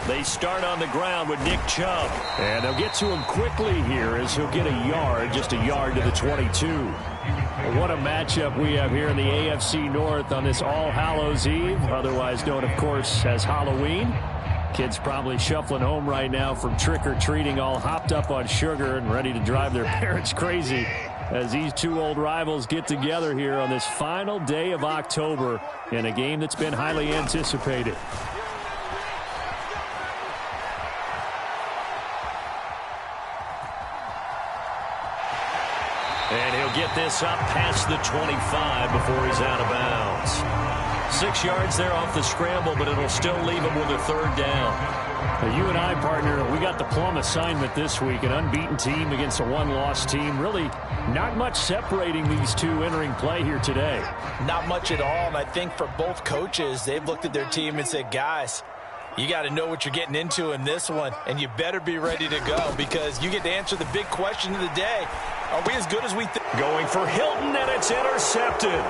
They start on the ground with Nick Chubb. And they'll get to him quickly here as he'll get a yard, just a yard to the 22. What a matchup we have here in the AFC North on this All Hallows Eve, otherwise known, of course, as Halloween. Kids probably shuffling home right now from trick-or-treating, all hopped up on sugar and ready to drive their parents crazy as these two old rivals get together here on this final day of October in a game that's been highly anticipated. And he'll get this up past the 25 before he's out of bounds. 6 yards there off the scramble, but it'll still leave him with a third down. Now, you and I, partner, we got the plum assignment this week. An unbeaten team against a one-loss team. Really not much separating these two entering play here today. Not much at all, and I think for both coaches, they've looked at their team and said, guys, you got to know what you're getting into in this one, and you better be ready to go because you get to answer the big question of the day. Are we as good as we think? Going for Hilton, and it's intercepted.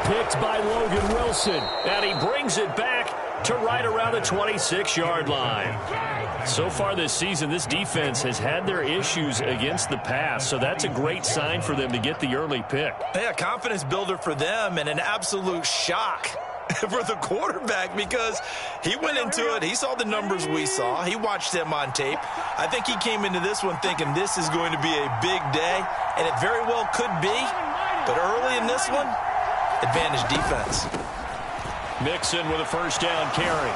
Picked by Logan Wilson, and he brings it back to right around the 26-yard line. So far this season, this defense has had their issues against the pass, so that's a great sign for them to get the early pick. Yeah, confidence builder for them and an absolute shock for the quarterback because he went into it. He saw the numbers we saw. He watched them on tape. I think he came into this one thinking this is going to be a big day, and it very well could be. But early in this one, advantage defense. Mixon with a first down carry.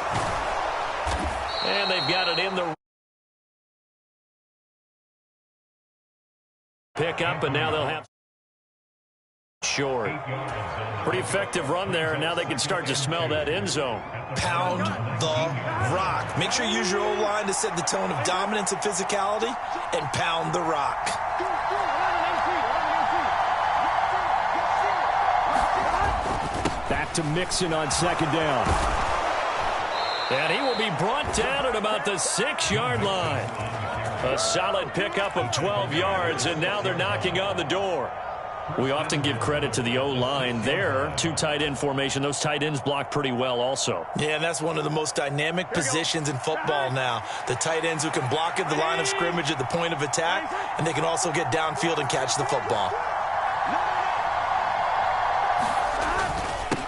And they've got it in the pick up, and now they'll have short. Pretty effective run there, and now they can start to smell that end zone. Pound the rock. Make sure you use your O-line to set the tone of dominance and physicality, and pound the rock. Back to Mixon on second down. And he will be brought down at about the 6-yard line. A solid pickup of 12 yards, and now they're knocking on the door. We often give credit to the O-line there. Two tight end formation. Those tight ends block pretty well also. Yeah, and that's one of the most dynamic positions in football now. The tight ends who can block at the line of scrimmage at the point of attack, and they can also get downfield and catch the football.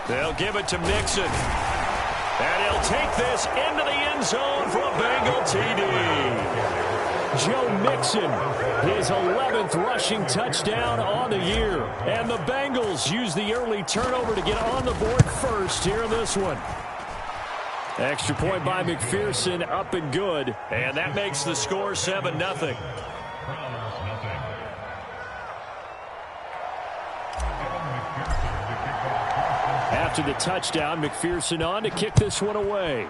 They'll give it to Mixon. And he'll take this into the end zone for a Bengal TD. Joe Mixon, his 11th rushing touchdown on the year. And the Bengals use the early turnover to get on the board first here in this one. Extra point by McPherson, up and good. And that makes the score 7-0. After the touchdown, McPherson on to kick this one away.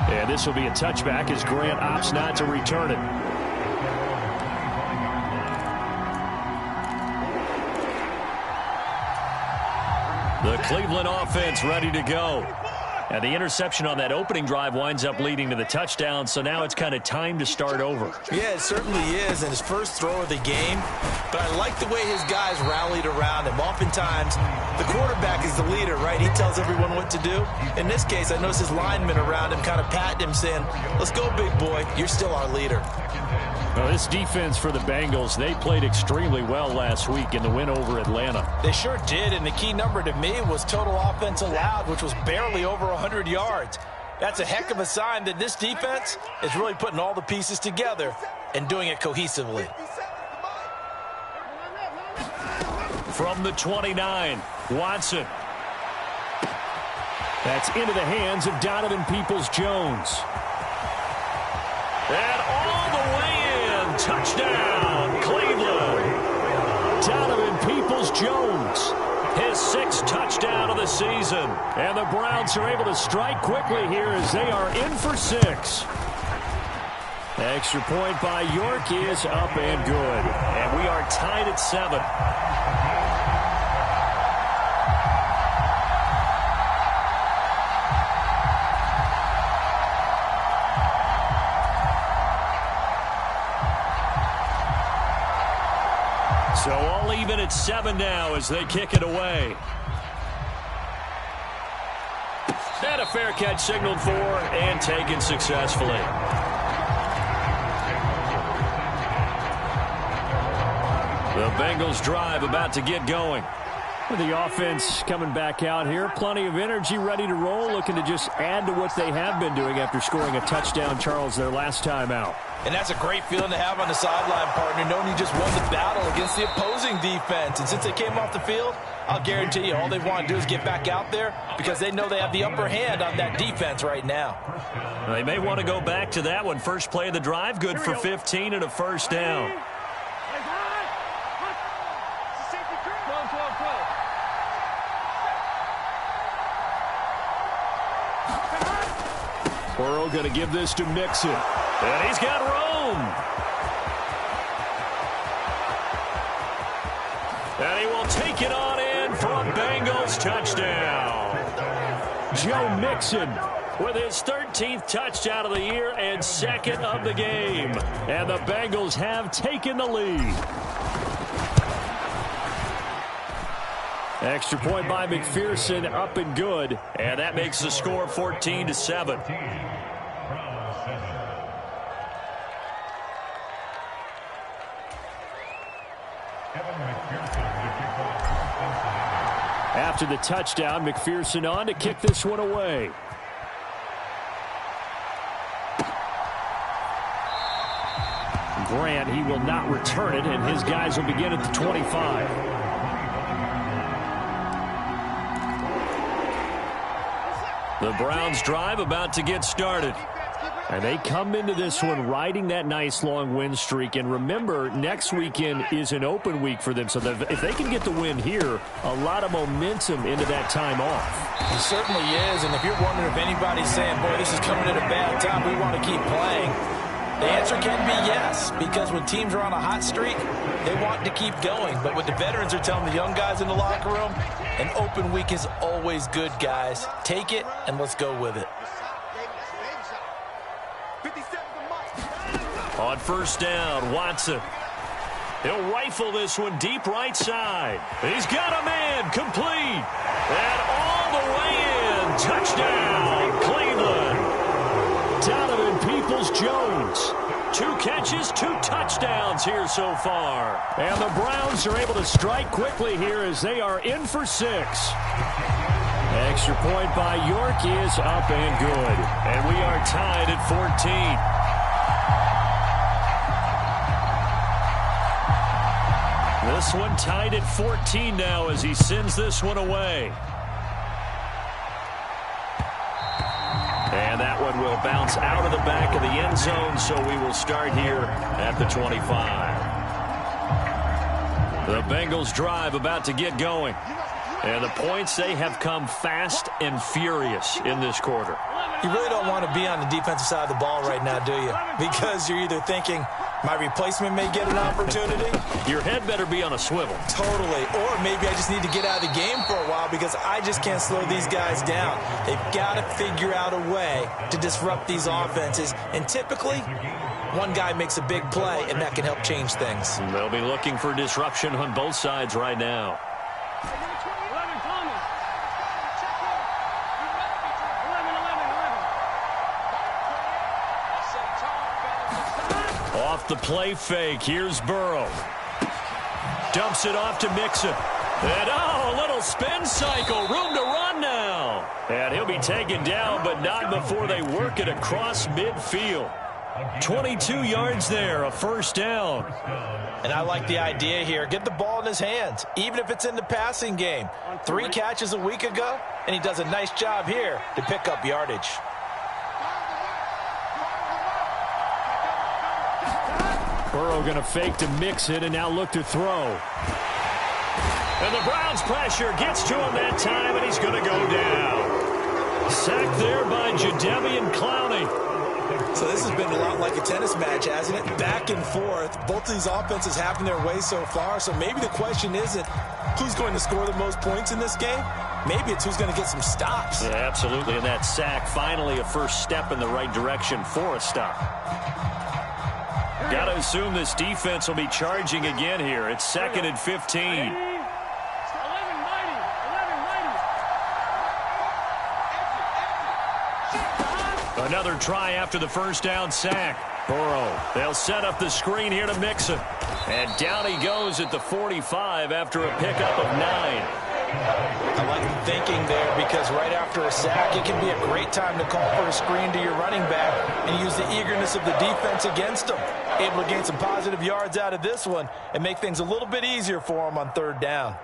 And this will be a touchback as Grant opts not to return it. The Cleveland offense ready to go. And the interception on that opening drive winds up leading to the touchdown, so now it's kind of time to start over. Yeah, it certainly is, and his first throw of the game. But I like the way his guys rallied around him. Oftentimes, the quarterback is the leader, right? He tells everyone what to do. In this case, I noticed his linemen around him kind of patting him, saying, let's go, big boy. You're still our leader. Well, this defense for the Bengals, they played extremely well last week in the win over Atlanta. They sure did, and the key number to me was total offense allowed, which was barely over 100 yards. That's a heck of a sign that this defense is really putting all the pieces together and doing it cohesively. From the 29, Watson. That's into the hands of Donovan Peoples-Jones. And all the way in. Touchdown, Cleveland. Donovan Peoples-Jones. His 6th touchdown of the season. And the Browns are able to strike quickly here as they are in for 6. Extra point by York is up and good. And we are tied at 7. So all even at 7 now as they kick it away. And a fair catch signaled for and taken successfully. The Bengals drive about to get going. The offense coming back out here. Plenty of energy, ready to roll, looking to just add to what they have been doing after scoring a touchdown, Charles, their last time out. And that's a great feeling to have on the sideline, partner, knowing you just won the battle against the opposing defense. And since they came off the field, I'll guarantee you all they want to do is get back out there because they know they have the upper hand on that defense right now. They may want to go back to that one. First play of the drive, good for 15 and a first down. Burrow going to give this to Mixon. And he's got room. And he will take it on in for a Bengals touchdown. Joe Mixon with his 13th touchdown of the year and second of the game. And the Bengals have taken the lead. Extra point by McPherson, up and good. And that makes the score 14-7. After the touchdown, McPherson on to kick this one away. Grant, he will not return it, and his guys will begin at the 25. The Browns drive about to get started. And they come into this one riding that nice long win streak. And remember, next weekend is an open week for them. So if they can get the win here, a lot of momentum into that time off. It certainly is. And if you're wondering if anybody's saying, boy, this is coming at a bad time, we want to keep playing, the answer can be yes. Because when teams are on a hot streak, they want to keep going. But what the veterans are telling the young guys in the locker room, an open week is always good, guys. Take it and let's go with it. On first down, Watson. He'll rifle this one deep right side. He's got a man, complete. And all the way in. Touchdown, Cleveland. Donovan Peoples-Jones. 2 catches, 2 touchdowns here so far. And the Browns are able to strike quickly here as they are in for 6. Extra point by York is up and good. And we are tied at 14. This one tied at 14 now as he sends this one away. And that one will bounce out of the back of the end zone, so we will start here at the 25. The Bengals drive about to get going. And the points, they have come fast and furious in this quarter. You really don't want to be on the defensive side of the ball right now, do you? Because you're either thinking, my replacement may get an opportunity. Your head better be on a swivel. Totally. Or maybe I just need to get out of the game for a while because I just can't slow these guys down. They've got to figure out a way to disrupt these offenses. And typically, one guy makes a big play, and that can help change things. They'll be looking for disruption on both sides right now. Off the play fake, here's Burrow. Dumps it off to Mixon. And a little spin cycle, room to run now. And he'll be taken down, but not before they work it across midfield. 22 yards there, a first down. And I like the idea here. Get the ball in his hands, even if it's in the passing game. 3 catches a week ago, and he does a nice job here to pick up yardage. Burrow going to fake to Mixon and now look to throw. And the Browns pressure gets to him that time, and he's going to go down. Sacked there by Jadeveon Clowney. So this has been a lot like a tennis match, hasn't it? Back and forth. Both of these offenses having their way so far. So maybe the question isn't who's going to score the most points in this game. Maybe it's who's going to get some stops. Yeah, absolutely. And that sack, finally a first step in the right direction for a stop. Got to assume this defense will be charging again here. It's 2nd and 15. Another try after the first down sack. Burrow, they'll set up the screen here to mix it. And down he goes at the 45 after a pickup of 9. I like the thinking there because right after a sack, it can be a great time to call for a screen to your running back and use the eagerness of the defense against them. Able to gain some positive yards out of this one and make things a little bit easier for them on 3rd down.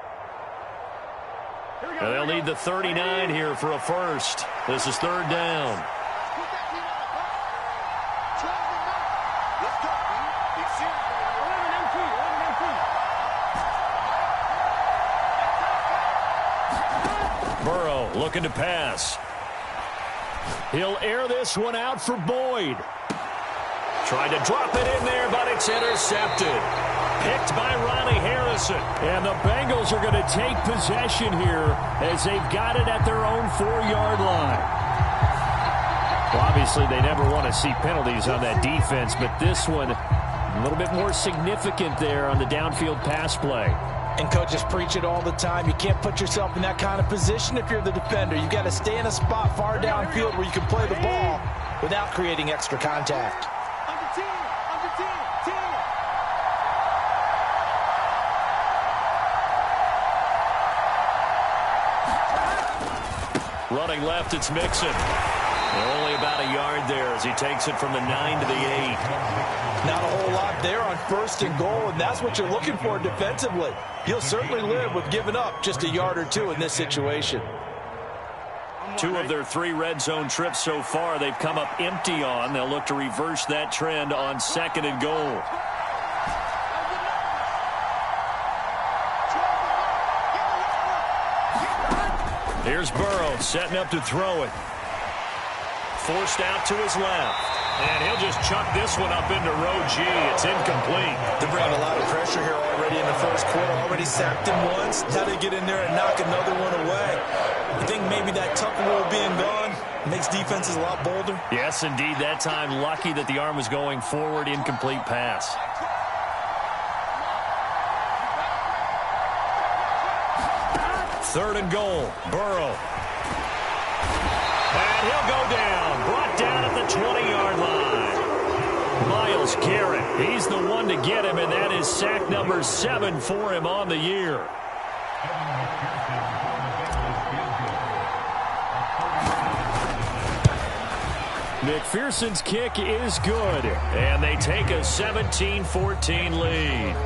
And they'll need the 39 here for a first. This is 3rd down. Burrow looking to pass. He'll air this one out for Boyd. Trying to drop it in there, but it's intercepted. Picked by Ronnie Harrison. And the Bengals are going to take possession here as they've got it at their own 4-yard line. Well, obviously, they never want to see penalties on that defense, but this one a little bit more significant there on the downfield pass play. And coaches preach it all the time. You can't put yourself in that kind of position if you're the defender. You've got to stay in a spot far downfield where you can play the ball without creating extra contact. Running left, it's Mixon. Only about a yard there as he takes it from the 9 to the 8. Not a whole lot there on 1st and goal, and that's what you're looking for defensively. He'll certainly live with giving up just a yard or 2 in this situation. 2 of their 3 red zone trips so far they've come up empty on. They'll look to reverse that trend on 2nd and goal. Here's Burrow setting up to throw it. Forced out to his left. And he'll just chuck this one up into row G. It's incomplete. They brought a lot of pressure here already in the first quarter. Already sacked him once. Now they get in there and knock another one away. I think maybe that tuck rule being gone makes defenses a lot bolder. Yes, indeed. That time lucky that the arm was going forward. Incomplete pass. Third and goal. Burrow. And he'll go down. Brought down at the 20-yard line. Myles Garrett, he's the one to get him, and that is sack number 7 for him on the year. McPherson's kick is good, and they take a 17-14 lead.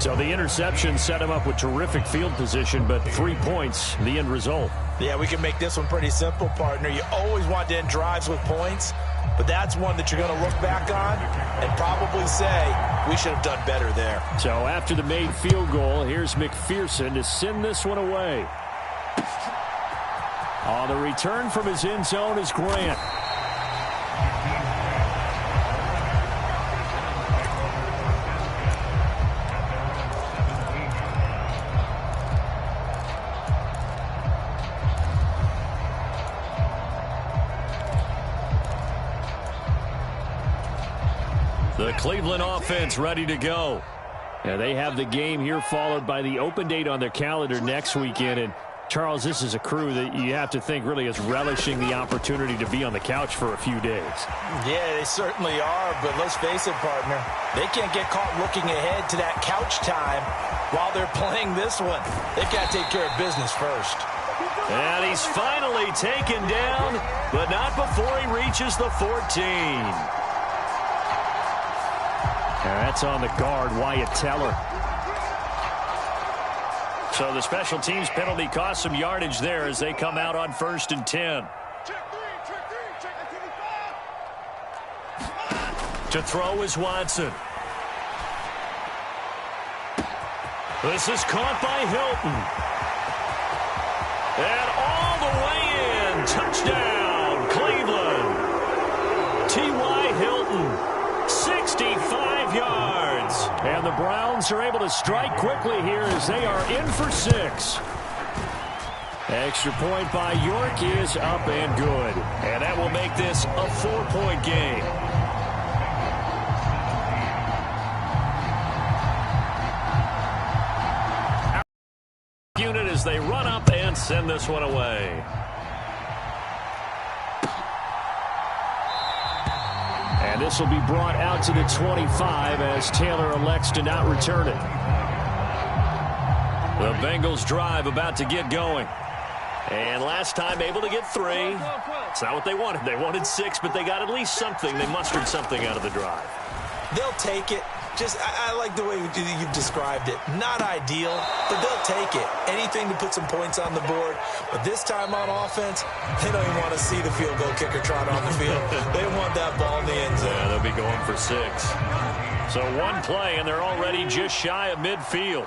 So the interception set him up with terrific field position, but 3 points, the end result. Yeah, we can make this one pretty simple, partner. You always want to end drives with points, but that's one that you're going to look back on and probably say, we should have done better there. So after the made field goal, here's McPherson to send this one away. On the return from his end zone is Grant. The Cleveland offense ready to go. And they have the game here followed by the open date on their calendar next weekend. And Charles, this is a crew that you have to think really is relishing the opportunity to be on the couch for a few days. Yeah, they certainly are, but let's face it, partner. They can't get caught looking ahead to that couch time while they're playing this one. They've got to take care of business first. And he's finally taken down, but not before he reaches the 14. That's on the guard, Wyatt Teller. So the special teams penalty cost some yardage there as they come out on 1st and 10. To throw is Watson. This is caught by Hilton. And all the way in. Touchdown, Cleveland. T.Y. Hilton. 65 yards. And the Browns are able to strike quickly here as they are in for 6. Extra point by York is up and good. And that will make this a 4-point game. as they run up and send this one away. And this will be brought out to the 25 as Taylor elects to not return it. The Bengals drive about to get going. And last time able to get 3. It's not what they wanted. They wanted 6, but they got at least something. They mustered something out of the drive. They'll take it. I like the way you've described it. Not ideal, but they'll take it. Anything to put some points on the board. But this time on offense, they don't even want to see the field goal kicker trot on the field. They want that ball in the end zone. Yeah, they'll be going for 6. So one play, and they're already just shy of midfield.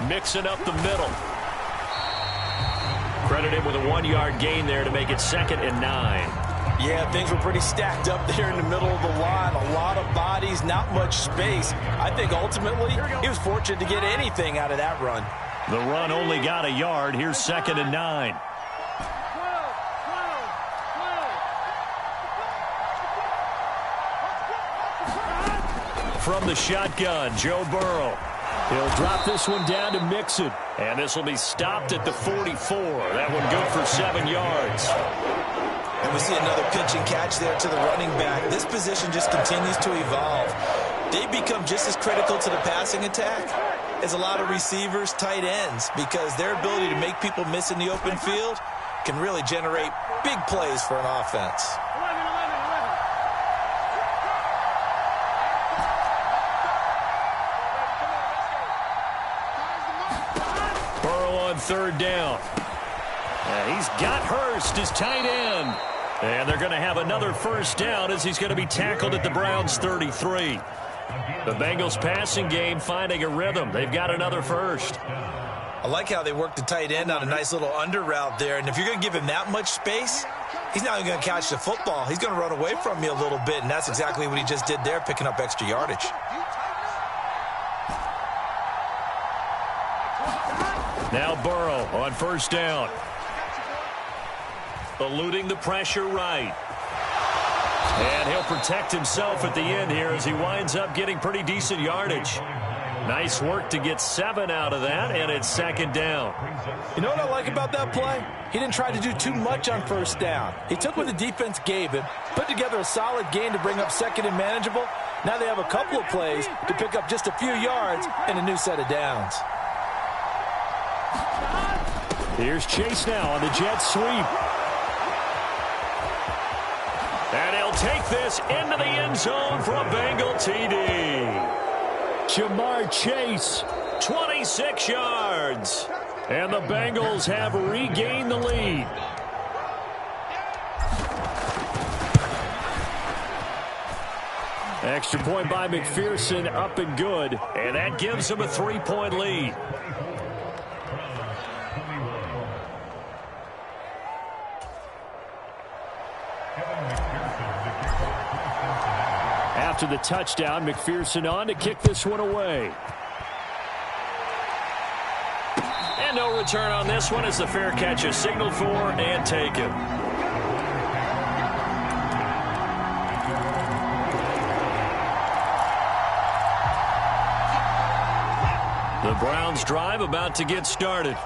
Mixing up the middle. Credit him with a 1-yard gain there to make it 2nd and 9. Yeah, things were pretty stacked up there in the middle of the line. A lot of bodies, not much space. I think ultimately he was fortunate to get anything out of that run. The run only got a yard. Here's 2nd and 9. From the shotgun, Joe Burrow. He'll drop this one down to Mixon. And this will be stopped at the 44. That one good for 7 yards. And we see another pitch and catch there to the running back. This position just continues to evolve. They become just as critical to the passing attack as a lot of receivers, tight ends, because their ability to make people miss in the open field can really generate big plays for an offense. On 3rd down. And he's got Hurst, his tight end. And they're going to have another 1st down as he's going to be tackled at the Browns' 33. The Bengals passing game finding a rhythm. They've got another 1st. I like how they work the tight end on a nice little under route there. And if you're going to give him that much space, he's not even going to catch the football. He's going to run away from you a little bit, and that's exactly what he just did there, picking up extra yardage. Now Burrow on 1st down. Eluding the pressure right. And he'll protect himself at the end here as he winds up getting pretty decent yardage. Nice work to get 7 out of that, and it's 2nd down. You know what I like about that play? He didn't try to do too much on 1st down. He took what the defense gave him, put together a solid gain to bring up 2nd and manageable. Now they have a couple of plays to pick up just a few yards and a new set of downs. Here's Chase now on the jet sweep. And he'll take this into the end zone for a Bengal TD. Jamar Chase, 26 yards. And the Bengals have regained the lead. Extra point by McPherson, up and good. And that gives them a 3-point lead. After the touchdown, McPherson on to kick this one away. And no return on this one as the fair catch is signaled for and taken. The Browns drive about to get started.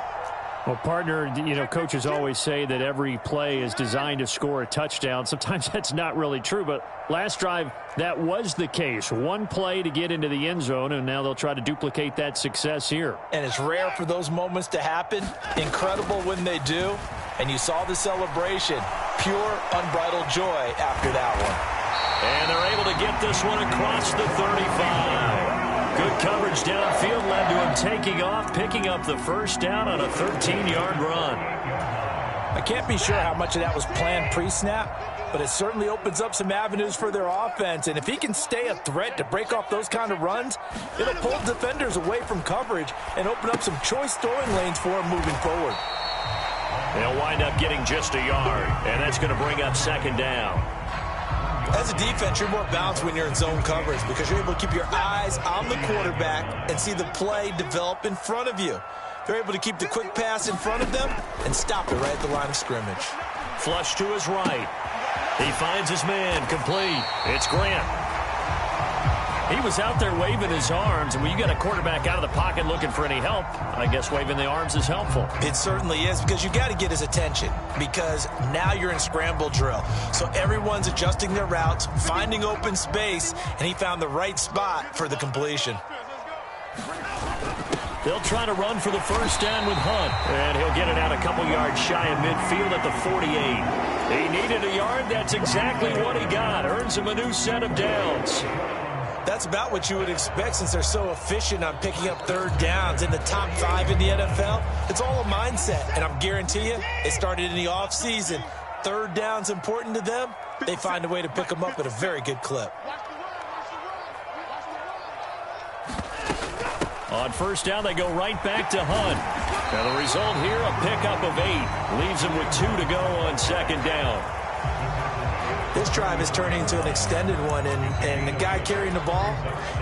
Well, partner, you know, coaches always say that every play is designed to score a touchdown. Sometimes that's not really true, but last drive, that was the case. One play to get into the end zone, and now they'll try to duplicate that success here. And it's rare for those moments to happen. Incredible when they do. And you saw the celebration. Pure, unbridled joy after that one. And they're able to get this one across the 35. Good coverage downfield led to him taking off, picking up the 1st down on a 13-yard run. I can't be sure how much of that was planned pre-snap, but it certainly opens up some avenues for their offense. And if he can stay a threat to break off those kind of runs, it'll pull defenders away from coverage and open up some choice throwing lanes for him moving forward. They'll wind up getting just a yard, and that's going to bring up 2nd down. As a defense, you're more balanced when you're in zone coverage because you're able to keep your eyes on the quarterback and see the play develop in front of you. They're able to keep the quick pass in front of them and stop it right at the line of scrimmage. Flush to his right. He finds his man, complete. It's Grant. He was out there waving his arms, and when you got a quarterback out of the pocket looking for any help, I guess waving the arms is helpful. It certainly is, because you got to get his attention, because now you're in scramble drill. So everyone's adjusting their routes, finding open space, and he found the right spot for the completion. They'll try to run for the first down with Hunt, and he'll get it out a couple yards shy of midfield at the 48. He needed a yard. That's exactly what he got. Earns him a new set of downs. That's about what you would expect since they're so efficient on picking up third downs in the top 5 in the NFL. It's all a mindset, and I'm guarantee you it started in the offseason. Third down's important to them. They find a way to pick them up at a very good clip. On first down, they go right back to Hunt. Now the result here, a pickup of 8. Leaves him with 2 to go on second down. This drive is turning into an extended one, and the guy carrying the ball,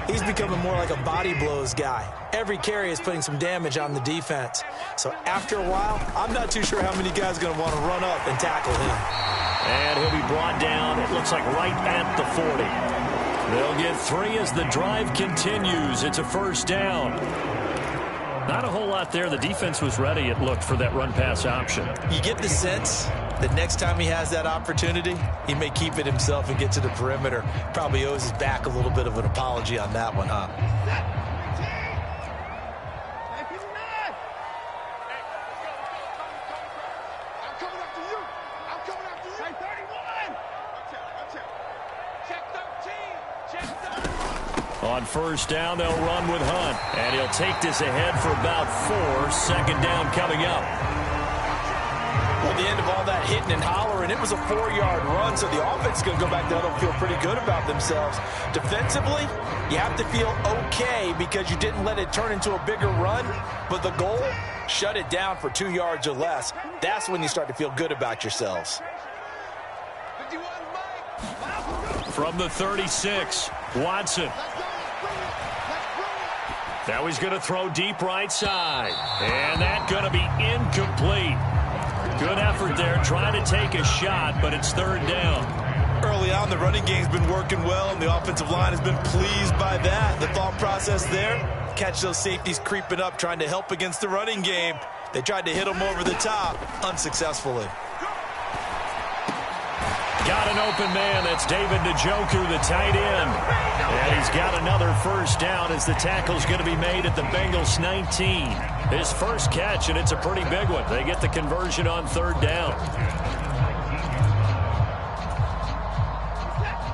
he's becoming more like a body blows guy. Every carry is putting some damage on the defense. So after a while, I'm not too sure how many guys are going to want to run up and tackle him. And he'll be brought down, it looks like right at the 40. They'll get 3 as the drive continues. It's a first down. Not a whole lot there. The defense was ready, it looked, for that run-pass option. You get the sense that next time he has that opportunity, he may keep it himself and get to the perimeter. Probably owes his back a little bit of an apology on that one, huh? On first down, they'll run with Hunt. And he'll take this ahead for about 4. Second down coming up. Well, the end of all that hitting and hollering, it was a 4-yard run, so the offense is going to go back down and feel pretty good about themselves. Defensively, you have to feel okay because you didn't let it turn into a bigger run, but the goal, shut it down for 2 yards or less. That's when you start to feel good about yourselves. From the 36, Watson. Now he's going to throw deep right side. And that's going to be incomplete. Good effort there, trying to take a shot, but it's third down. Early on, the running game's been working well, and the offensive line has been pleased by that. The thought process there, catch those safeties creeping up, trying to help against the running game. They tried to hit them over the top, unsuccessfully. Got an open man. That's David Njoku, the tight end. And he's got another first down as the tackle's going to be made at the Bengals 19. His first catch, and it's a pretty big one. They get the conversion on third down.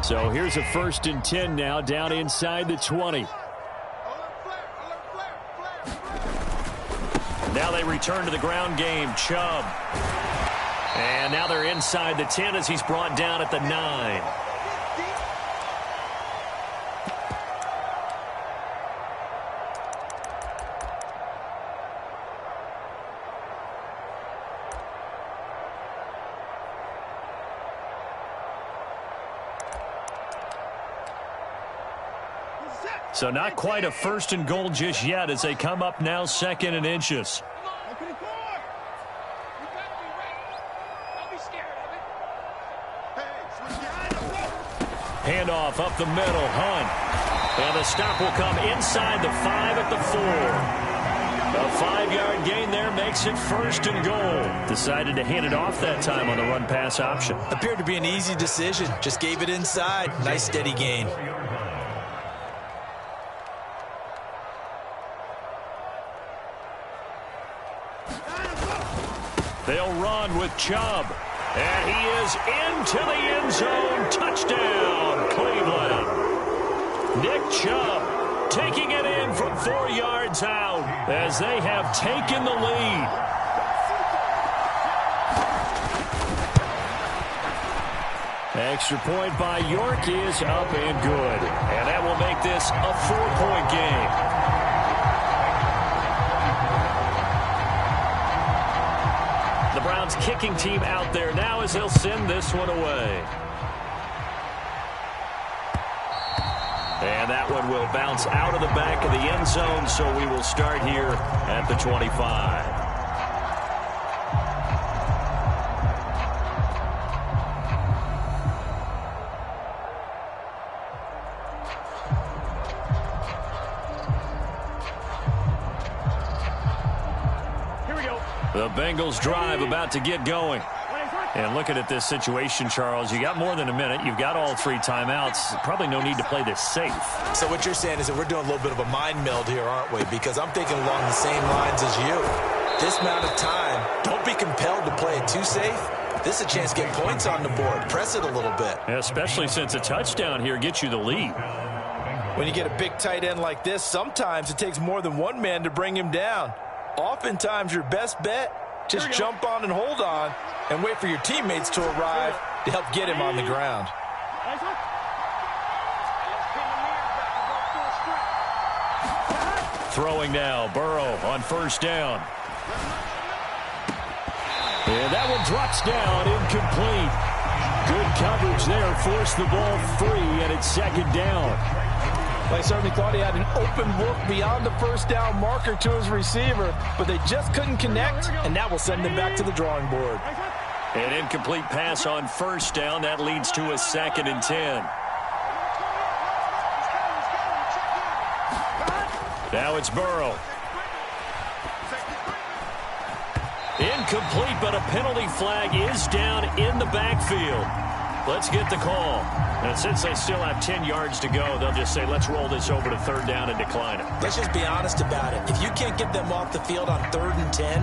So here's a 1st and 10 now, down inside the 20. Now they return to the ground game. Chubb. And now they're inside the 10 as he's brought down at the 9. So not quite a 1st and goal just yet as they come up now 2nd and inches. Handoff up the middle, Hunt. And the stop will come inside the 5 at the 4. A 5-yard gain there makes it 1st and goal. Decided to hand it off that time on the run-pass option. Appeared to be an easy decision. Just gave it inside. Nice steady gain. They'll run with Chubb. And he is into the end zone. Touchdown, Cleveland. Nick Chubb taking it in from 4 yards out as they have taken the lead. Extra point by York is up and good. And that will make this a 4-point game. The Browns kicking team out there now as they'll send this one away. And that one will bounce out of the back of the end zone, so we will start here at the 25. The Bengals drive about to get going. And looking at this situation, Charles, you got more than a minute. You've got all 3 timeouts. Probably no need to play this safe. So what you're saying is that we're doing a little bit of a mind meld here, aren't we? Because I'm thinking along the same lines as you. This amount of time, don't be compelled to play it too safe. This is a chance to get points on the board. Press it a little bit. Especially since a touchdown here gets you the lead. When you get a big tight end like this, sometimes it takes more than one man to bring him down. Oftentimes, your best bet, just jump on and hold on and wait for your teammates to arrive to help get him on the ground. Throwing now, Burrow on first down. And that one drops down, incomplete. Good coverage there, forced the ball free, and it's second down. I certainly thought he had an open look beyond the first down marker to his receiver, but they just couldn't connect, and that will send them back to the drawing board. An incomplete pass on first down. That leads to a 2nd and 10. Now it's Burrow. Incomplete, but a penalty flag is down in the backfield. Let's get the call. And since they still have 10 yards to go, they'll just say, let's roll this over to 3rd down and decline it. Let's just be honest about it. If you can't get them off the field on 3rd and 10,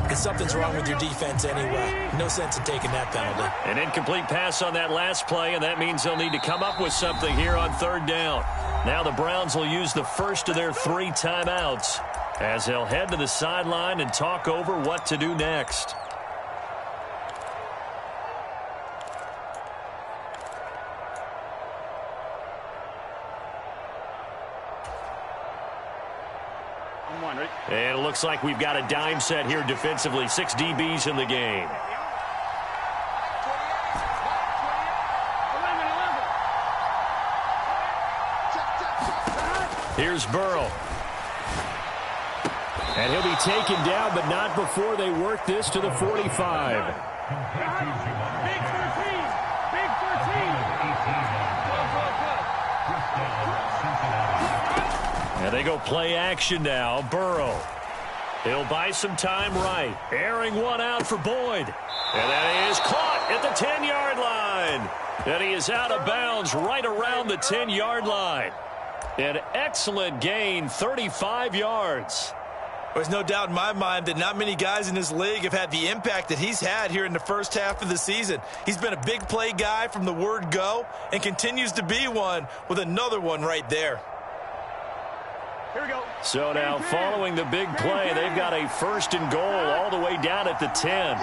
then something's wrong with your defense anyway. No sense in taking that penalty. An incomplete pass on that last play, and that means they'll need to come up with something here on 3rd down. Now the Browns will use the first of their 3 timeouts as they'll head to the sideline and talk over what to do next. And it looks like we've got a dime set here defensively. 6 DBs in the game. Here's Burrow. And he'll be taken down, but not before they work this to the 45. Big 13. Big 13. And they go play action now. Burrow. He'll buy some time right. Airing one out for Boyd. And that is caught at the 10-yard line. And he is out of bounds right around the 10-yard line. An excellent gain, 35 yards. There's no doubt in my mind that not many guys in this league have had the impact that he's had here in the first half of the season. He's been a big play guy from the word go and continues to be one with another one right there. Here we go. So now following the big play, they've got a 1st and goal all the way down at the 10.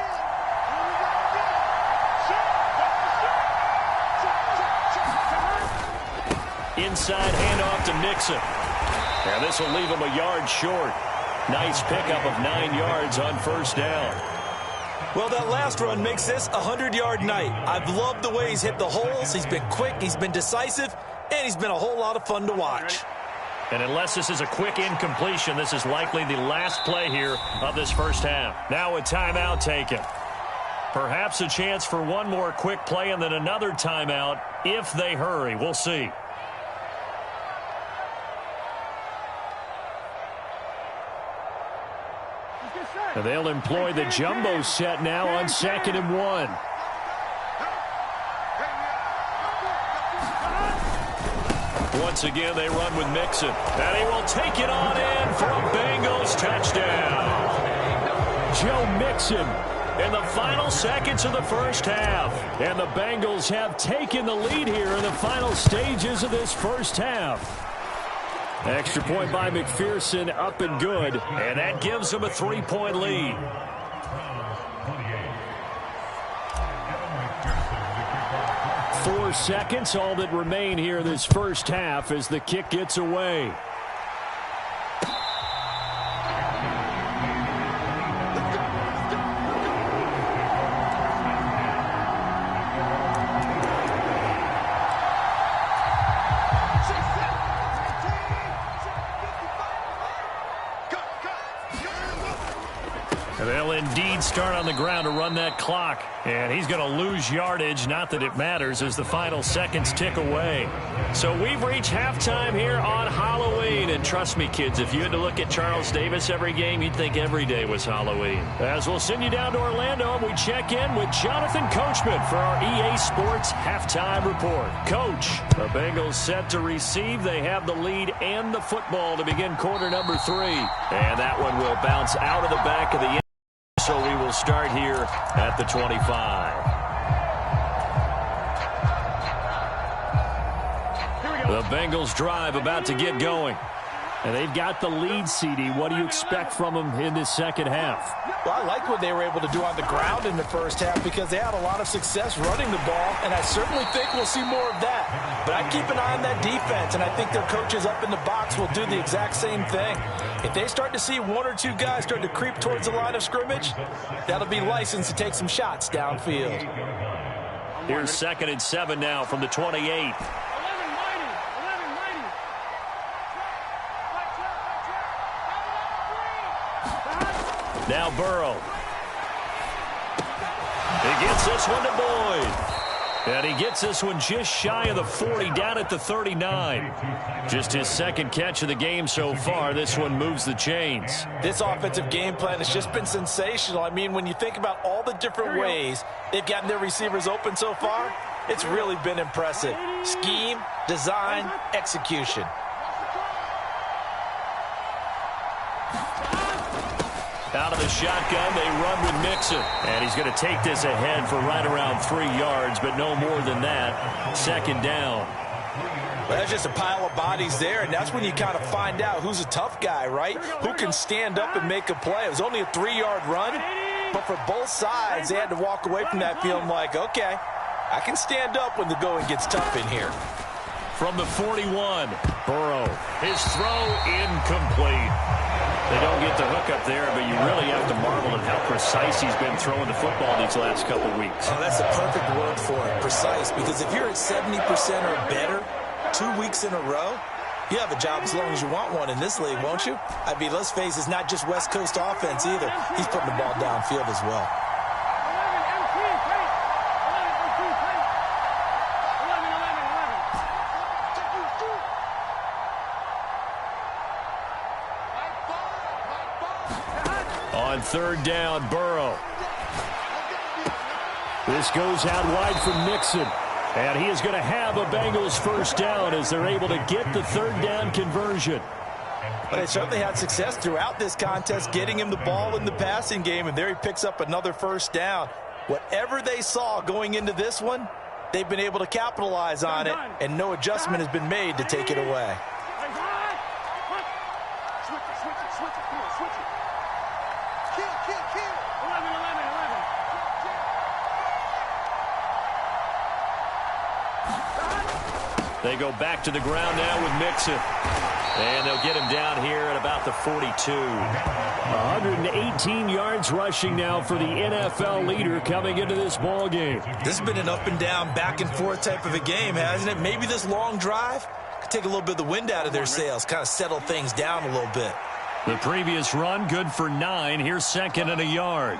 Inside handoff to Mixon. And this will leave him a yard short. Nice pickup of 9 yards on first down. Well, that last run makes this a 100-yard night. I've loved the way he's hit the holes. He's been quick, he's been decisive, and he's been a whole lot of fun to watch. And unless this is a quick incompletion, this is likely the last play here of this first half. Now a timeout taken. Perhaps a chance for one more quick play and then another timeout if they hurry. We'll see. And they'll employ the jumbo set now on 2nd and 1. Once again, they run with Mixon. And he will take it on in for a Bengals touchdown. Joe Mixon in the final seconds of the first half. And the Bengals have taken the lead here in the final stages of this first half. Extra point by McPherson, up and good. And that gives them a 3-point lead. Four seconds, all that remain here this first half as the kick gets away. They'll indeed lead start on the ground to run that clock. And he's going to lose yardage, not that it matters, as the final seconds tick away. So we've reached halftime here on Halloween. And trust me, kids, if you had to look at Charles Davis every game, you'd think every day was Halloween. As we'll send you down to Orlando, and we check in with Jonathan Coachman for our EA Sports Halftime Report. Coach, the Bengals set to receive. They have the lead and the football to begin quarter number 3. And that one will bounce out of the back of the end. So we will start here at the 25. The Bengals drive about to get going. And they've got the lead, CD. What do you expect from them in this second half? Well, I like what they were able to do on the ground in the first half because they had a lot of success running the ball, and I certainly think we'll see more of that. But I keep an eye on that defense, and I think their coaches up in the box will do the exact same thing. If they start to see one or two guys start to creep towards the line of scrimmage, that'll be licensed to take some shots downfield. Here's 2nd and 7 now from the 28. Now Burrow. He gets this one to Boyd. And he gets this one just shy of the 40, down at the 39. Just his second catch of the game so far. This one moves the chains. This offensive game plan has just been sensational. I mean, when you think about all the different ways they've gotten their receivers open so far, it's really been impressive. Scheme, design, execution. Out of the shotgun, they run with Mixon. And he's going to take this ahead for right around 3 yards, but no more than that. 2nd down. Well, that's just a pile of bodies there, and that's when you kind of find out who's a tough guy, right? Who can stand up and make a play. It was only a 3-yard run, but for both sides, they had to walk away from that feeling like, okay, I can stand up when the going gets tough in here. From the 41, Burrow. His throw incomplete. They don't get the hook up there, but you really have to marvel at how precise he's been throwing the football these last couple weeks. Oh, that's the perfect word for it, precise, because if you're at 70% or better 2 weeks in a row, you have a job as long as you want one in this league, won't you? I mean, let's face it, it's not just West Coast offense either. He's putting the ball downfield as well. On 3rd down, Burrow. This goes out wide for Mixon. And he is going to have a Bengals first down as they're able to get the 3rd down conversion. But they certainly had success throughout this contest, getting him the ball in the passing game, and there he picks up another first down. Whatever they saw going into this one, they've been able to capitalize on it, and no adjustment has been made to take it away. They go back to the ground now with Mixon. And they'll get him down here at about the 42. 118 yards rushing now for the NFL leader coming into this ball game. This has been an up and down, back and forth type of a game, hasn't it? Maybe this long drive could take a little bit of the wind out of their sails, kind of settle things down a little bit. The previous run good for 9. Here's 2nd and a yard.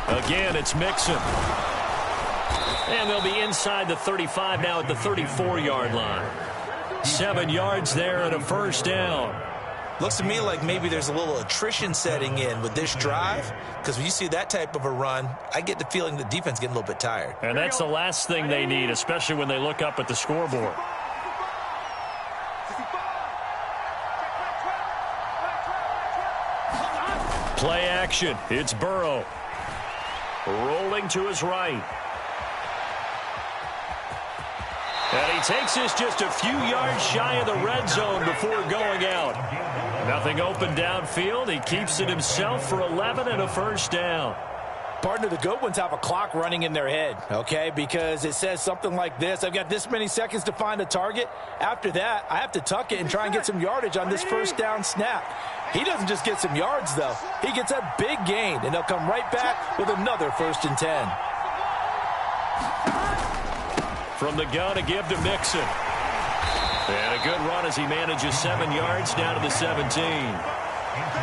Again, it's Mixon. And they'll be inside the 35 now at the 34-yard line. 7 yards there and a first down. Looks to me like maybe there's a little attrition setting in with this drive, because when you see that type of a run, I get the feeling the defense getting a little bit tired. And that's the last thing they need, especially when they look up at the scoreboard. Play action. It's Burrow. Rolling to his right. And he takes this just a few yards shy of the red zone before going out. Nothing open downfield. He keeps it himself for 11 and a first down. Partner, the good ones have a clock running in their head, okay? Because it says something like this. I've got this many seconds to find a target. After that, I have to tuck it and try and get some yardage on this first down snap. He doesn't just get some yards, though. He gets a big gain, and they'll come right back with another 1st and 10. From the gun, a give to Mixon. And a good run as he manages 7 yards down to the 17.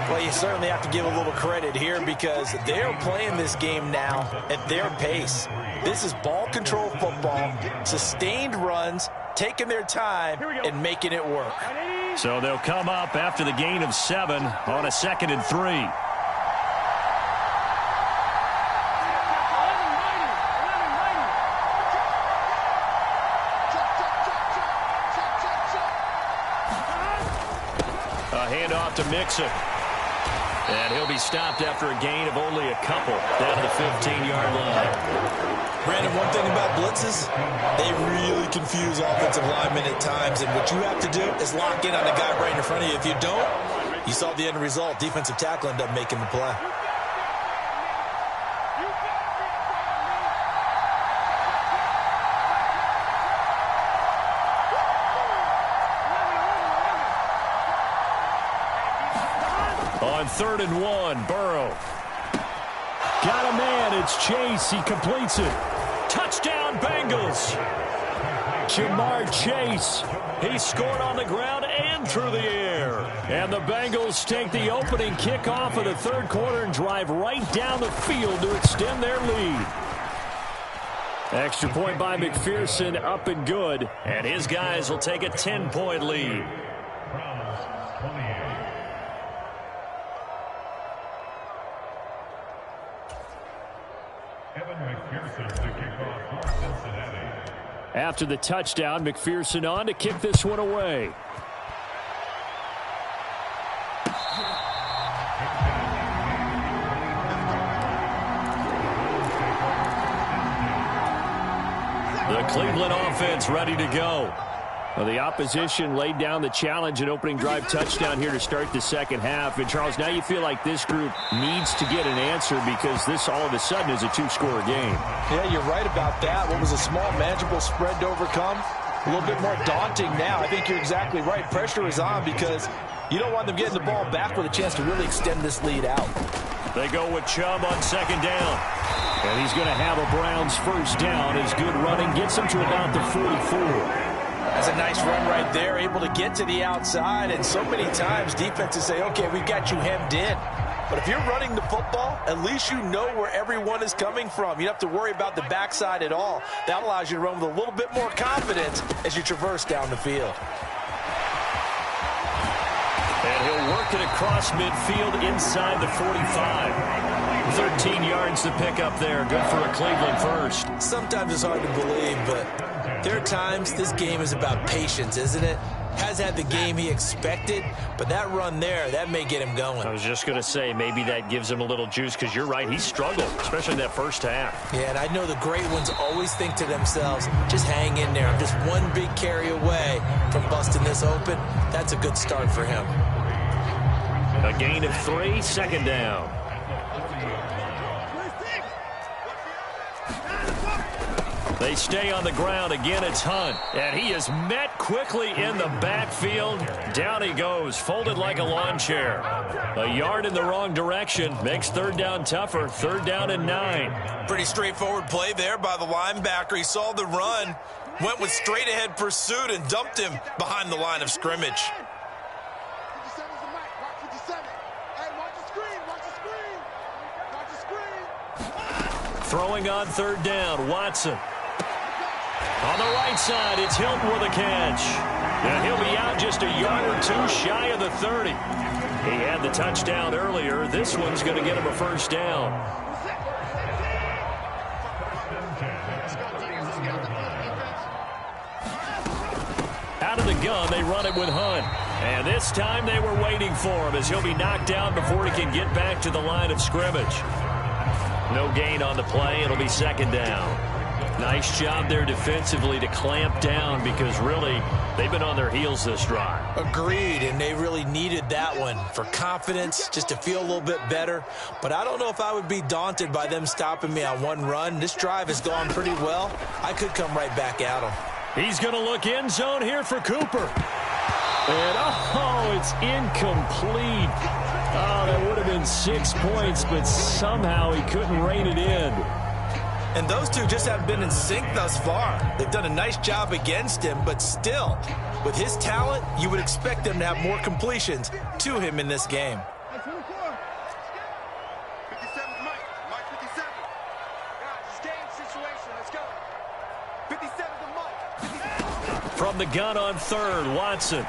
Well, you certainly have to give a little credit here because they're playing this game now at their pace. This is ball control football, sustained runs, taking their time and making it work. So they'll come up after the gain of 7 on a 2nd and 3. Handoff to Mixon. And he'll be stopped after a gain of only a couple down to the 15-yard line. Brandon, one thing about blitzes, they really confuse offensive linemen at times. And what you have to do is lock in on the guy right in front of you. If you don't, you saw the end result. Defensive tackle ended up making the play. On 3rd and 1, Burrow. Got a man, it's Chase, he completes it. Touchdown, Bengals. Jamar Chase, he scored on the ground and through the air. And the Bengals take the opening kickoff of the 3rd quarter and drive right down the field to extend their lead. Extra point by McPherson, up and good. And his guys will take a 10-point lead. After the touchdown, McPherson on to kick this one away. The Cleveland offense ready to go. Well, the opposition laid down the challenge and opening drive touchdown here to start the 2nd half. And, Charles, now you feel like this group needs to get an answer because this all of a sudden is a 2-score game. Yeah, you're right about that. What was a small, manageable spread to overcome, a little bit more daunting now. I think you're exactly right. Pressure is on because you don't want them getting the ball back with a chance to really extend this lead out. They go with Chubb on 2nd down. And he's going to have a Browns 1st down as good running gets him to about the 44. That's a nice run right there, able to get to the outside. And so many times defenses say, okay, we've got you hemmed in. But if you're running the football, at least you know where everyone is coming from. You don't have to worry about the backside at all. That allows you to run with a little bit more confidence as you traverse down the field. And he'll work it across midfield inside the 45. 13 yards to pick up there. Good for a Cleveland 1st. Sometimes it's hard to believe, but there are times this game is about patience, isn't it? Has had the game he expected, but that run there, that may get him going. I was just going to say, maybe that gives him a little juice because you're right, he struggled, especially in that 1st half. Yeah, and I know the great ones always think to themselves, just hang in there. I'm just one big carry away from busting this open. That's a good start for him. A gain of 3, 2nd down. They stay on the ground. Again, it's Hunt. And he is met quickly in the backfield. Down he goes, folded like a lawn chair. A yard in the wrong direction makes 3rd down tougher. 3rd down and 9. Pretty straightforward play there by the linebacker. He saw the run, went with straight-ahead pursuit, and dumped him behind the line of scrimmage. Throwing on 3rd down, Watson. On the right side, it's Hilton with a catch. And he'll be out just a yard or 2 shy of the 30. He had the touchdown earlier. This one's going to get him a 1st down. Out of the gun, they run it with Hunt. And this time they were waiting for him as he'll be knocked down before he can get back to the line of scrimmage. No gain on the play. It'll be 2nd down. Nice job there defensively to clamp down because really they've been on their heels this drive. Agreed, and they really needed that one for confidence, just to feel a little bit better. But I don't know if I would be daunted by them stopping me on one run. This drive has gone pretty well. I could come right back at them. He's going to look end zone here for Cooper. And, oh, it's incomplete. Oh, that would have been 6 points, but somehow he couldn't rein it in. And those two just haven't been in sync thus far. They've done a nice job against him, but still, With his talent, you would expect them to have more completions to him in this game. From the gun on third, Watson.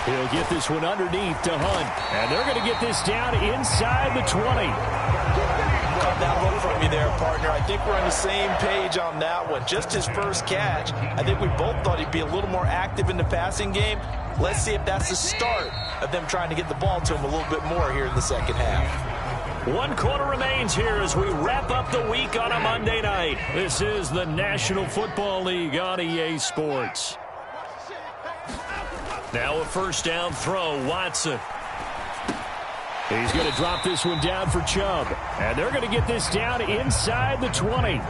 He'll get this one underneath to Hunt. And they're going to get this down inside the 20. Caught that look from you there, partner. I think we're on the same page on that one. Just his first catch. I think we both thought he'd be a little more active in the passing game. Let's see if that's the start of them trying to get the ball to him a little bit more here in the second half. 1 quarter remains here as we wrap up the week on a Monday night. This is the National Football League on EA Sports. Now a first down throw, Watson. He's going to drop this one down for Chubb. And they're going to get this down inside the 20.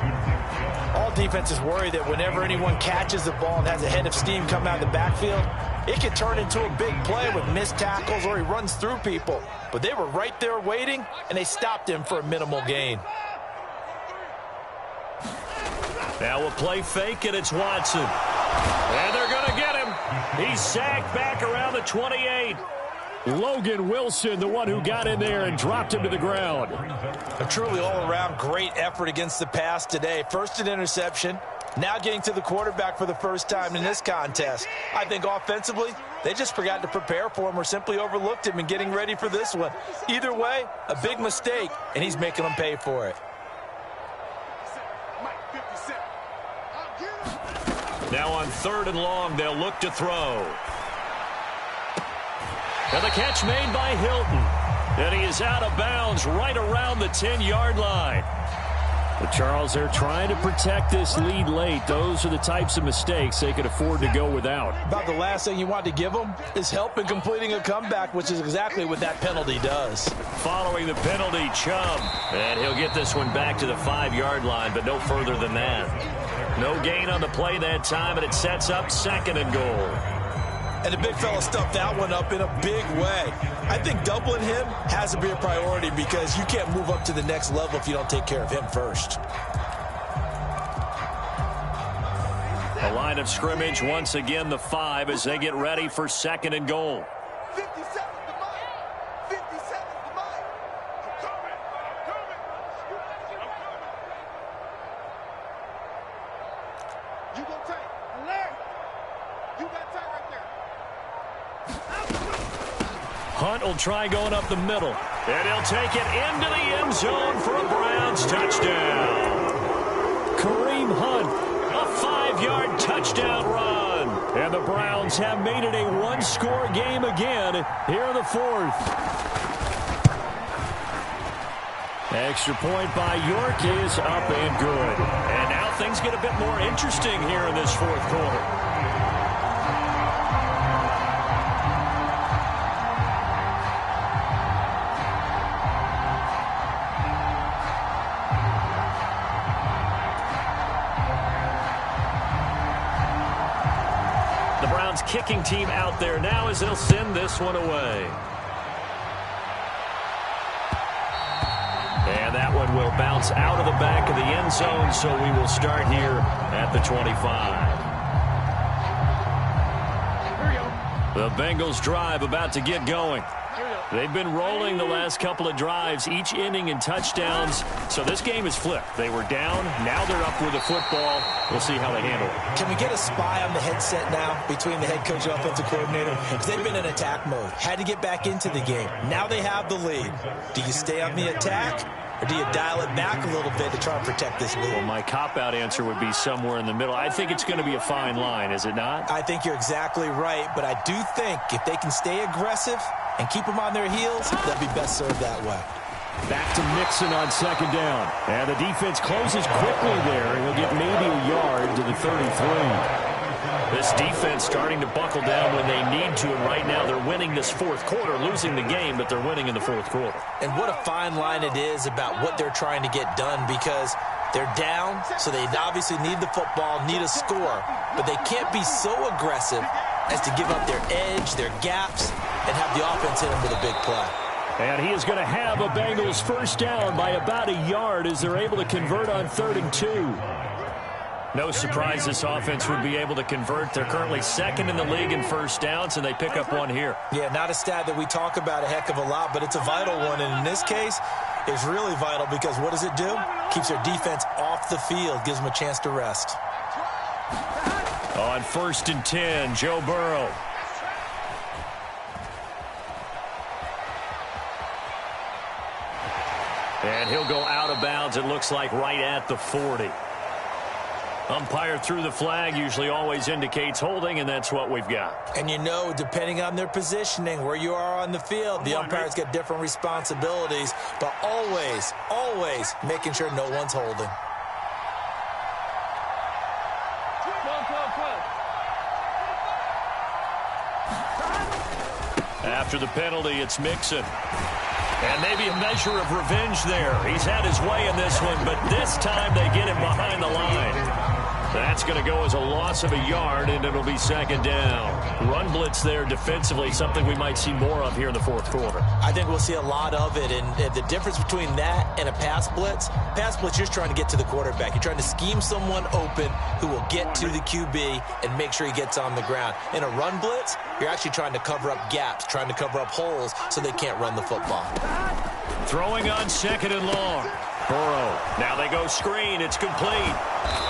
All defenses worry that whenever anyone catches the ball and has a head of steam come out of the backfield, it can turn into a big play with missed tackles or he runs through people. But they were right there waiting, and they stopped him for a minimal gain. Now a play fake, and it's Watson. And they're going to get him. He's sacked back around the 28. Logan Wilson, the one who got in there and dropped him to the ground. A truly all-around great effort against the pass today. First an interception, now getting to the quarterback for the first time in this contest. I think offensively, they just forgot to prepare for him or simply overlooked him in getting ready for this one. Either way, a big mistake, and he's making them pay for it. Now on third and long, they'll look to throw. And the catch made by Hilton. And he is out of bounds right around the 10-yard line. But Charles, they're trying to protect this lead late. Those are the types of mistakes they could afford to go without. About the last thing you want to give them is help in completing a comeback, which is exactly what that penalty does. Following the penalty, Chubb. And he'll get this one back to the 5-yard line, but no further than that. No gain on the play that time, and it sets up second and goal. And the big fella stuffed that one up in a big way. I think doubling him has to be a priority because you can't move up to the next level if you don't take care of him first. The line of scrimmage, once again, the 5 as they get ready for second and goal. 57 to mine. 57 to mine. I'm coming. You go tight. Alert. You got tight right there. Hunt will try going up the middle. And he'll take it into the end zone for a Browns touchdown. Kareem Hunt, a 5-yard touchdown run. And the Browns have made it a one-score game again here in the fourth. Extra point by York is up and good. And now things get a bit more interesting here in this fourth quarter. Kicking team out there now as they'll send this one away. And that one will bounce out of the back of the end zone, so we will start here at the 25. The Bengals drive about to get going. They've been rolling the last couple of drives, each inning in touchdowns. So this game is flipped. They were down. Now they're up with the football. We'll see how they handle it. Can we get a spy on the headset now between the head coach and offensive coordinator? Because they've been in attack mode. Had to get back into the game. Now they have the lead. Do you stay on the attack? Or do you dial it back a little bit to try and protect this lead? Well, my cop-out answer would be somewhere in the middle. I think it's going to be a fine line, is it not? I think you're exactly right, but I do think if they can stay aggressive and keep them on their heels, they'll be best served that way. Back to Mixon on second down. And the defense closes quickly there. He'll get maybe a yard to the 33. This defense starting to buckle down when they need to, and right now they're winning this fourth quarter, losing the game, but they're winning in the fourth quarter. And what a fine line it is about what they're trying to get done, because they're down, so they obviously need the football, need a score, but they can't be so aggressive as to give up their edge, their gaps, and have the offense hit them with a big play. And he is going to have a Bengals first down by about a yard as they're able to convert on 3rd and 2. No surprise this offense would be able to convert. They're currently second in the league in first downs, and they pick up one here. Yeah, not a stat that we talk about a heck of a lot, but it's a vital one. And in this case, it's really vital because what does it do? Keeps their defense off the field, gives them a chance to rest. On 1st and 10, Joe Burrow. And he'll go out of bounds, it looks like, right at the 40. Umpire threw the flag, usually always indicates holding, and that's what we've got. And you know, depending on their positioning, where you are on the field, the umpires get different responsibilities, but always, always making sure no one's holding. After the penalty, it's Mixon. And maybe a measure of revenge there. He's had his way in this one, but this time they get him behind the line. That's going to go as a loss of a yard, and it'll be 2nd down. Run blitz there defensively, something we might see more of here in the 4th quarter. I think we'll see a lot of it, and the difference between that and a pass blitz, you're just trying to get to the quarterback. You're trying to scheme someone open who will get to the QB and make sure he gets on the ground. In a run blitz, you're actually trying to cover up gaps, trying to cover up holes so they can't run the football. Throwing on 2nd and long. Burrow. Now they go screen. It's complete.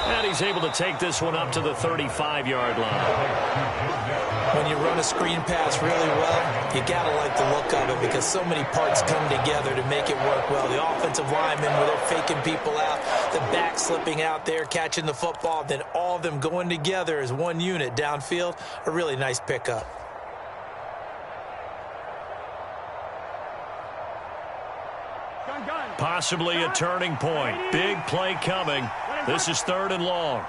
And he's able to take this one up to the 35-yard line. When you run a screen pass really well, you got to like the look of it because so many parts come together to make it work well. The offensive linemen, where they're faking people out, the back slipping out there, catching the football, then all of them going together as one unit downfield. A really nice pickup. Possibly a turning point. Big play coming. This is 3rd and long.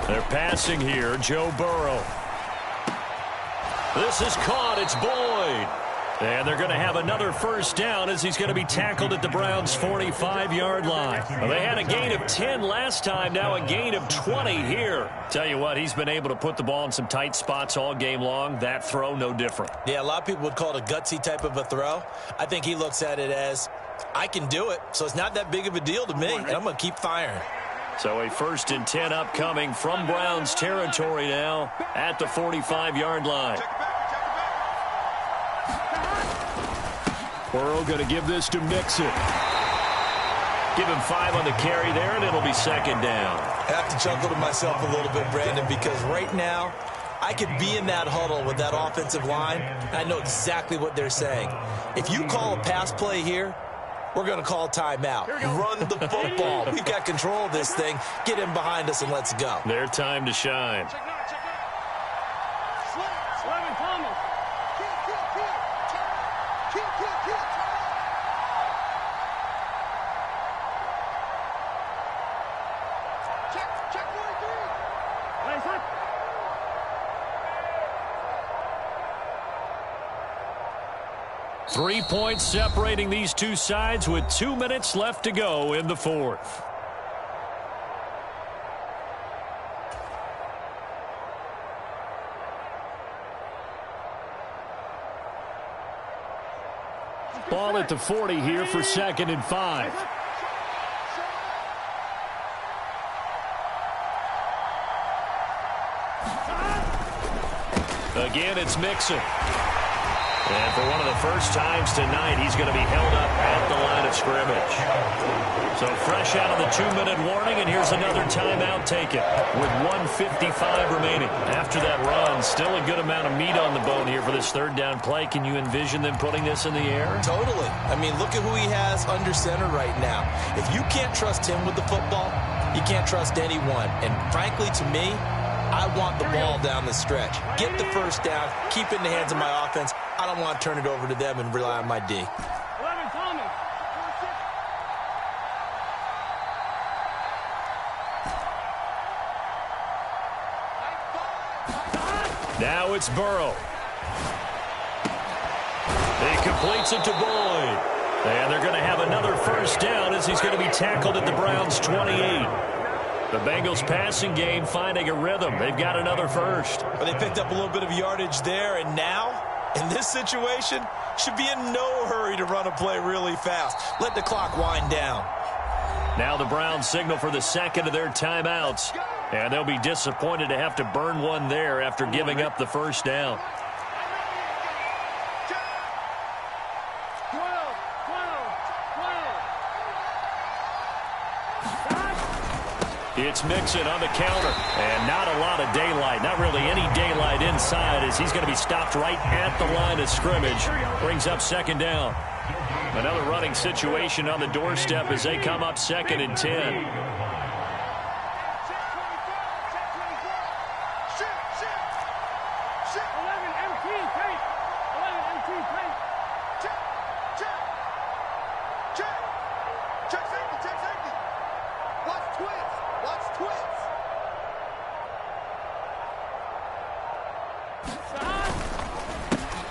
They're passing here. Joe Burrow. This is caught. It's Boyd. And they're going to have another 1st down as he's going to be tackled at the Browns' 45-yard line. Well, they had a gain of 10 last time, now a gain of 20 here. Tell you what, he's been able to put the ball in some tight spots all game long. That throw, no different. Yeah, a lot of people would call it a gutsy type of a throw. I think he looks at it as, I can do it, so it's not that big of a deal to me, and I'm going to keep firing. So a 1st and 10 upcoming from Browns territory now at the 45-yard line. Burrow going to give this to Mixon. Give him 5 on the carry there, and it'll be 2nd down. I have to chuckle to myself a little bit, Brandon, because right now I could be in that huddle with that offensive line, and I know exactly what they're saying. If you call a pass play here, we're going to call timeout. Run the football. We've got control of this thing. Get in behind us and let's go. Their time to shine. Three points separating these two sides with 2 minutes left to go in the 4th. Ball at the 40 here for 2nd and 5. Again, it's Mixon. And for one of the first times tonight, he's going to be held up at the line of scrimmage. So fresh out of the 2-minute warning, and here's another timeout taken with 1:55 remaining. After that run, still a good amount of meat on the bone here for this 3rd down play. Can you envision them putting this in the air? Totally. I mean, look at who he has under center right now. If you can't trust him with the football, you can't trust anyone. And frankly, to me, I want the ball down the stretch. Get the 1st down, keep it in the hands of my offense. I don't want to turn it over to them and rely on my D. Now it's Burrow. He completes it to Boyd. And they're going to have another 1st down as he's going to be tackled at the Browns' 28. The Bengals passing game finding a rhythm. They've got another first. Well, they picked up a little bit of yardage there, and now, in this situation, should be in no hurry to run a play really fast. Let the clock wind down. Now the Browns signal for the second of their timeouts. And they'll be disappointed to have to burn one there after giving up the first down. It's Mixon on the counter, and not a lot of daylight. Not really any daylight inside as he's going to be stopped right at the line of scrimmage. Brings up second down. Another running situation on the doorstep as they come up 2nd and 10.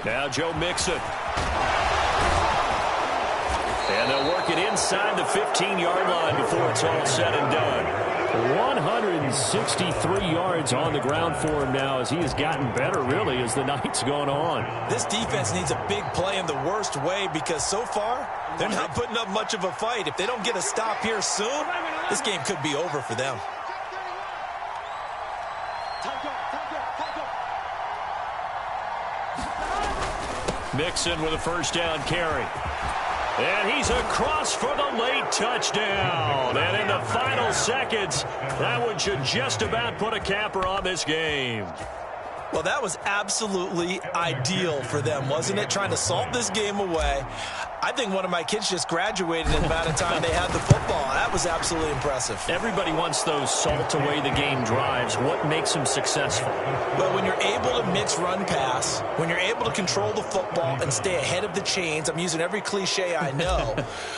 Now Joe Mixon. And they'll work it inside the 15-yard line before it's all said and done. 163 yards on the ground for him now as he has gotten better, really, as the night's gone on. This defense needs a big play in the worst way because so far they're not putting up much of a fight. If they don't get a stop here soon, this game could be over for them. Mixon with a first down carry. And he's across for the late touchdown. And in the final seconds, that one should just about put a capper on this game. Well, that was absolutely ideal for them, wasn't it? Trying to salt this game away. I think one of my kids just graduated in the amount of time they had the football. That was absolutely impressive. Everybody wants those salt away the game drives. What makes them successful? Well, when you're able to mix run pass, when you're able to control the football and stay ahead of the chains, I'm using every cliche I know,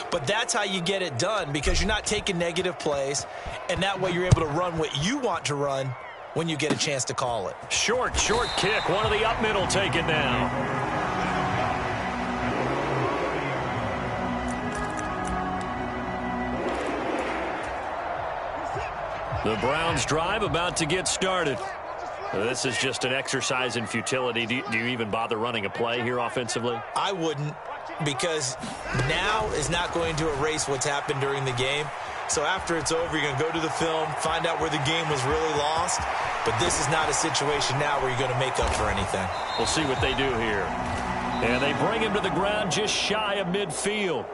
but that's how you get it done because you're not taking negative plays, and that way you're able to run what you want to run when you get a chance to call it. Short kick. One of the up middle taken now. The Browns drive about to get started. This is just an exercise in futility. Do you even bother running a play here offensively? I wouldn't, because now is not going to erase what's happened during the game. So after it's over, you're going to go to the film, find out where the game was really lost. But this is not a situation now where you're going to make up for anything. We'll see what they do here. And they bring him to the ground just shy of midfield.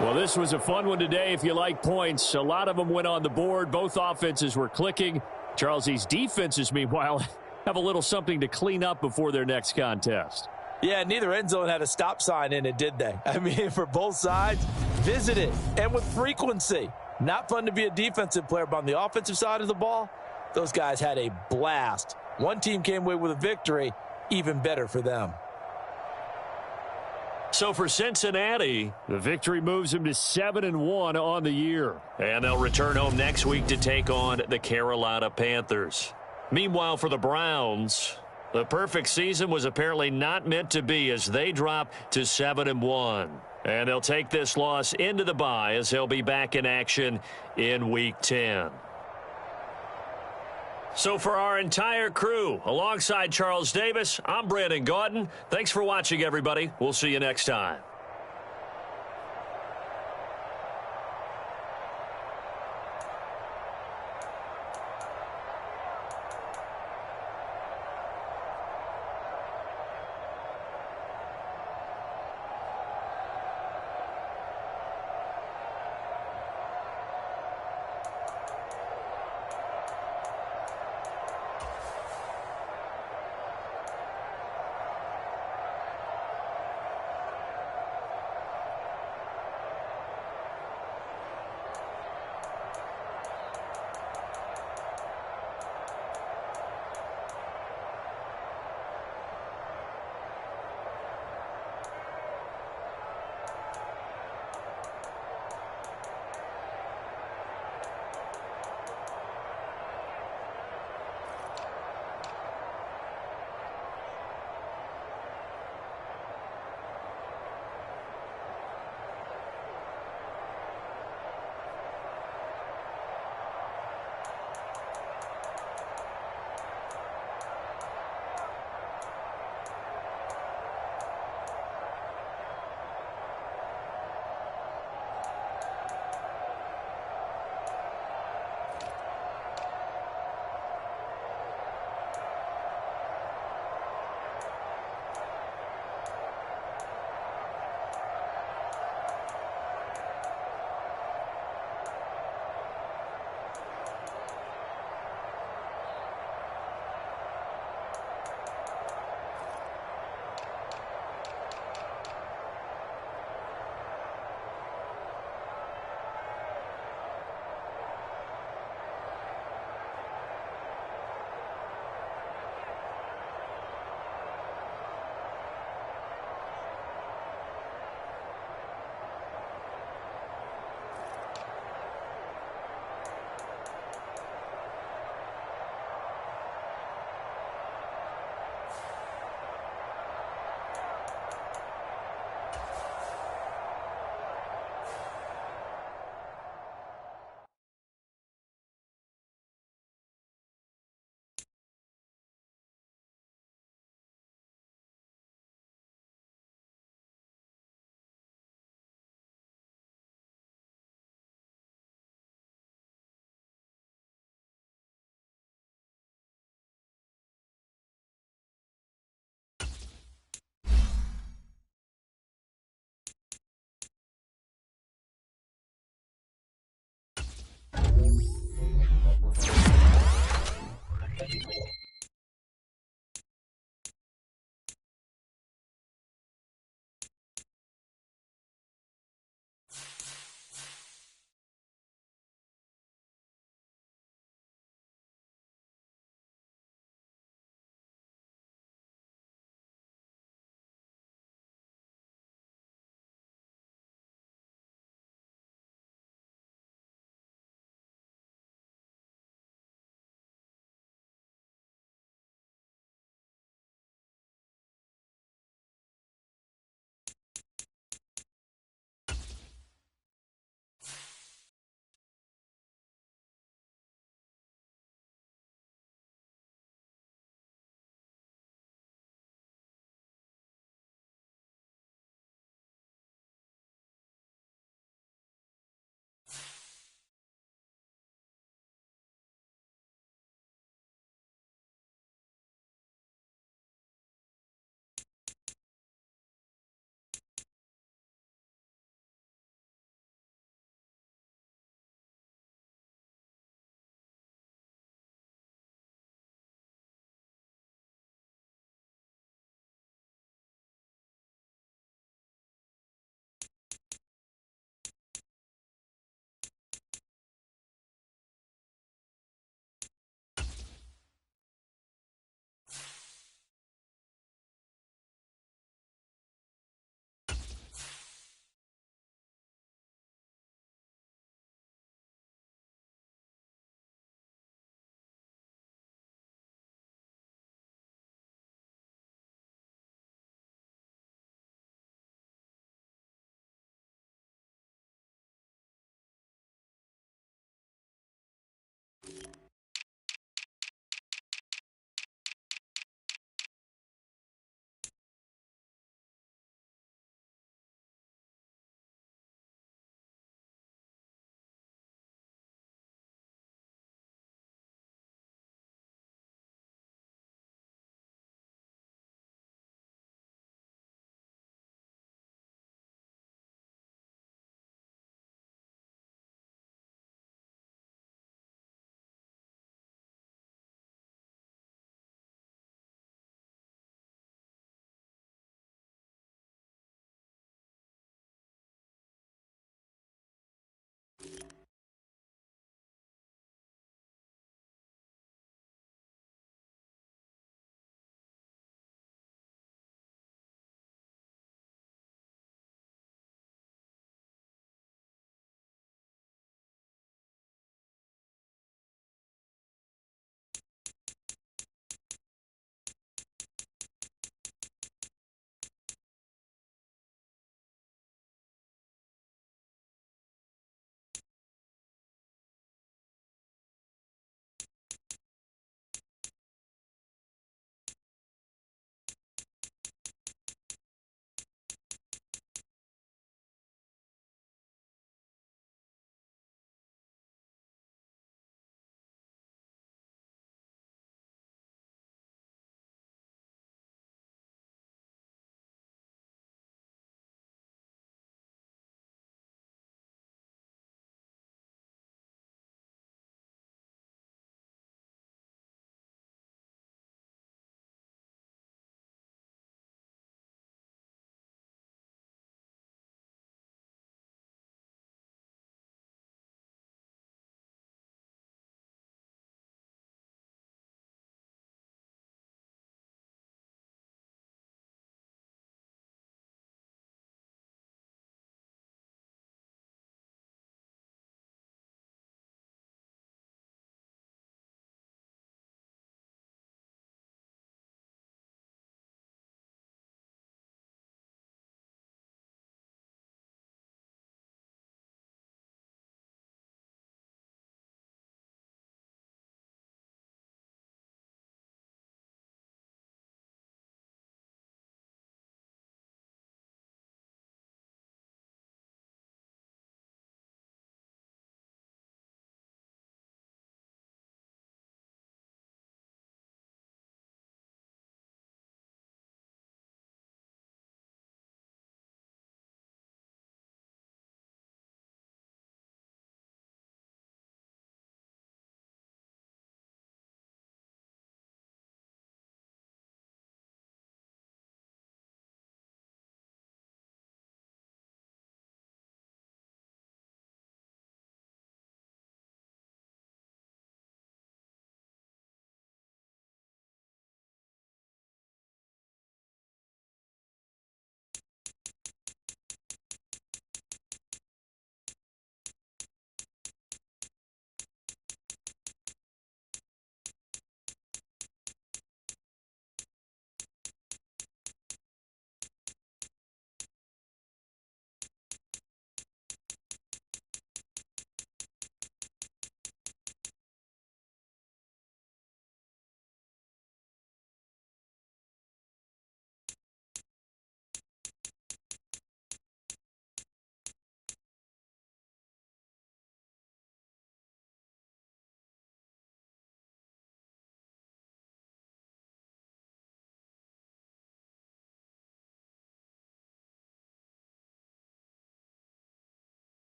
Well, this was a fun one today if you like points. A lot of them went on the board. Both offenses were clicking. Charles, these defenses, meanwhile, have a little something to clean up before their next contest. Yeah, neither end zone had a stop sign in it, did they? I mean, for both sides, visit it, and with frequency. Not fun to be a defensive player, but on the offensive side of the ball, those guys had a blast. One team came away with a victory, even better for them. So for Cincinnati, the victory moves them to 7-1 on the year. And they'll return home next week to take on the Carolina Panthers. Meanwhile, for the Browns, the perfect season was apparently not meant to be as they drop to 7-1. And they'll take this loss into the bye as they'll be back in action in Week 10. So for our entire crew, alongside Charles Davis, I'm Brandon Gaudin. Thanks for watching, everybody. We'll see you next time.